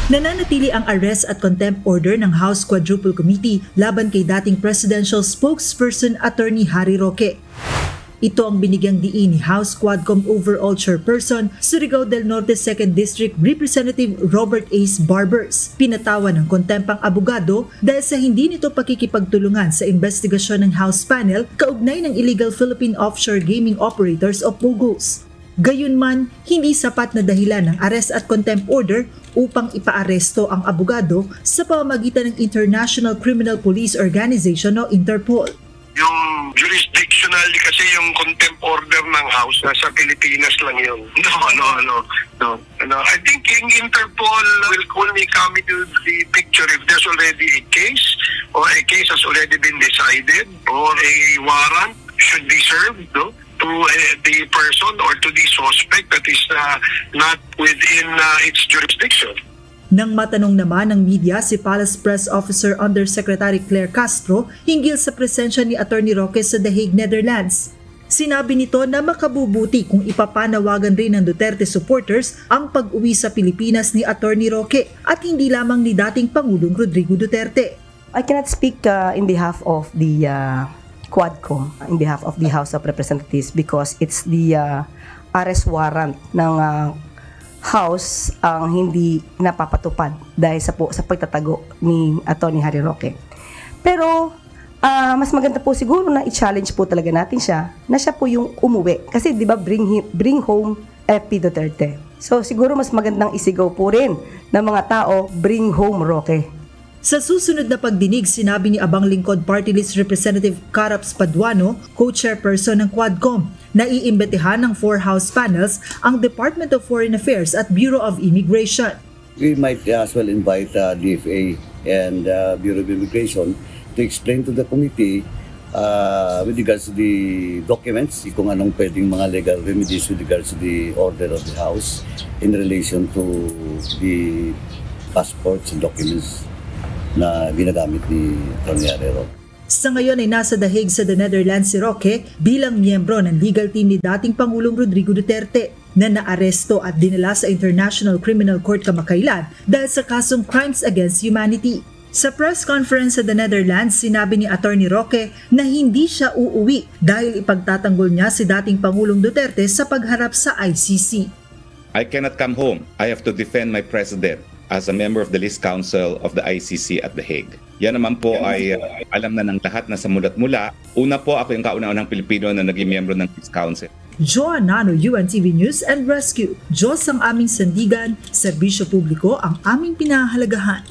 Nananatili ang arrest at contempt order ng House Quadruple Committee laban kay dating presidential spokesperson Attorney Harry Roque. Ito ang binigyang diin ni House Quadcom Overall Chairperson Surigao del Norte 2nd District Representative Robert Ace Barbers. Pinatawan ng contempt ang abogado dahil sa hindi nito pakikipagtulungan sa investigasyon ng House panel kaugnay ng illegal Philippine offshore gaming operators o POGOs. Gayunman, hindi sapat na dahilan ng arrest at contempt order upang ipaaresto ang abogado sa pamamagitan ng International Criminal Police Organization o Interpol. Yung jurisdictional kasi yung contempt order ng House nasa Pilipinas lang yun. No. I think yung Interpol will only come into the picture if there's already a case or a case has already been decided or a warrant should be served, no? To the person or to the suspect that is not within its jurisdiction. Nang matanong naman ng media si Palace Press Officer Undersecretary Claire Castro hinggil sa presensya ni Attorney Roque sa The Hague, Netherlands. Sinabi nito na makabubuti kung ipapanawagan rin ng Duterte supporters ang pag-uwi sa Pilipinas ni Attorney Roque at hindi lamang ni dating Pangulong Rodrigo Duterte. I cannot speak in behalf of the Quadcom, in behalf of the House of Representatives because it's the arrest warrant ng House ang hindi napapatupad dahil sa pagtatago ni Atty. Harry Roque. Pero mas maganda po siguro na i-challenge po talaga natin siya na siya po yung umuwi. Kasi di ba bring home FP Duterte. So siguro mas magandang isigaw po rin ng mga tao, bring home Roque. Sa susunod na pagdinig, sinabi ni Abang Lingkod Party List Representative Caraps Paduano, co-chairperson ng Quadcom, na iimbetehan ng 4 House panels ang Department of Foreign Affairs at Bureau of Immigration. We might as well invite DFA and Bureau of Immigration to explain to the committee with regards to the documents, kung anong pwedeng mga legal remedies with regards to the order of the House in relation to the passports and documents na ginagamit ni Atty. Harry Roque. Sa ngayon ay nasa The Hague sa The Netherlands si Roque bilang miyembro ng legal team ni dating Pangulong Rodrigo Duterte na naaresto at dinala sa International Criminal Court kamakailan dahil sa kasong Crimes Against Humanity. Sa press conference sa The Netherlands, sinabi ni Atty. Roque na hindi siya uuwi dahil ipagtatanggol niya si dating Pangulong Duterte sa pagharap sa ICC. I cannot come home. I have to defend my president as a member of the List Council of the ICC at The Hague. Yan naman po ay alam na ng lahat na sa mulat mula. Una po, ako yung kauna-unang Pilipino na naging miyembro ng List Council. Joan Nano, UNTV News and Rescue. Diyos ang aming sandigan, serbisyo publiko ang aming pinahahalagahan.